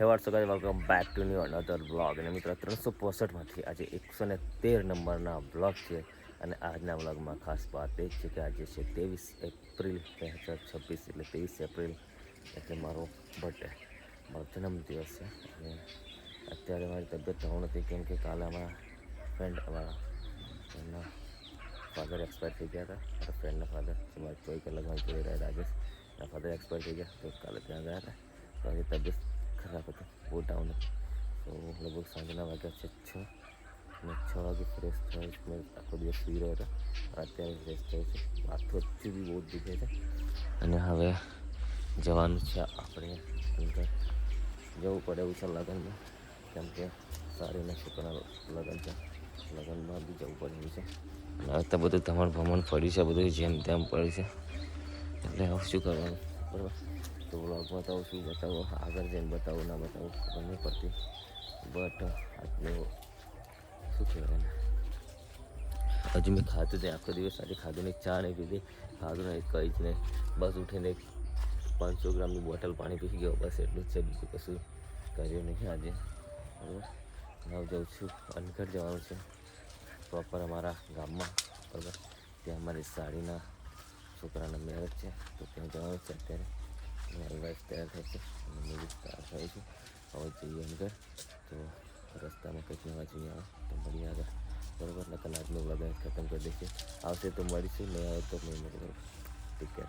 હે WhatsApp welcome back to new another blog. અને મિત્રો 365માંથી આજે 113 નંબરના બ્લોગ છે. અને આજના બ્લોગમાં ખાસ વાત એ છે કે આજે છે 23 એપ્રિલ 2026, એટલે 23 એપ્રિલ એટલે મારો બર્થડે, મારો જન્મદિવસ છે. અને અત્યારે મારી તબિયત ધોરણ નથી, કેમ કે કાલે અમારા ફ્રેન્ડ એમના ફાધર એક્સપાયર થઈ ગયા હતા. મારા ફ્રેન્ડના ફાધર જે મારા 24 કલાકમાં જોઈ રહ્યા રાજેશ, એના ફાધર એક્સપાયર થઈ ગયા, તો કાલે ત્યાં ગયા હતા. તો આજે તબિયત ખરાબ હતી, બહુ ડાઉન હતી. તો લગભગ સાંજના વાગ્યા છે 6, અને 6 વાગે ફ્રેશ થયો છું. મેં આખો દિવસ સુઈ રહ્યો હતો, અત્યારે ફ્રેશ થયો છું. માથું હજુ બી બહુ જ દુખે છે. અને હવે જવાનું છે આપણે અંદર, જવું પડે એવું છે લગ્નમાં, કેમ કે સારીના છોકરાના લગ્ન છે, લગ્નમાં બી જવું પડે એવું છે. અને હવે તો બધું ધમણ ભમણ પડ્યું છે, બધું જેમ તેમ પડ્યું છે, એટલે હવે શું કરવાનું બરાબર. તો વ્લોગમાં તો શું બતાવું, આગળ જઈને બતાવું ના બતાવું ખબર નહીં પડતી. બટ આટલું શું કહેવાય, હજુ મેં ખાધું નહીં આખો દિવસ, આજે ખાધું નહીં, ચા નહીં પીધી, ખાધું નહીં, કંઈ જ નહીં. બસ ઉઠીને 500 ગ્રામની બોટલ પાણી પી ગયો, બસ એટલું જ છે, બીજું કશું કર્યું નહીં આજે. બરાબર, હવે જાઉં છું અનગઢ જવાનું છે, પ્રોપર અમારા ગામમાં. બરાબર, ત્યાં અમારી સાડીના છોકરાના મેરેજ છે, તો ત્યાં જવાનું છે અત્યારે. મારી વાઈફ તૈયાર થાય છે અને હું બી તૈયાર થયો છું. હવે જઈએ અંદર, તો રસ્તામાં કંઈક નવા જોઈએ આવે તો મળીએ આગળ. બરાબર, એટલે આજનો વ્લોગ ખતમ કરી દઈશું. આવશે તો મળીશું, નહીં આવે તો નહીં મળે. ઠીક છે.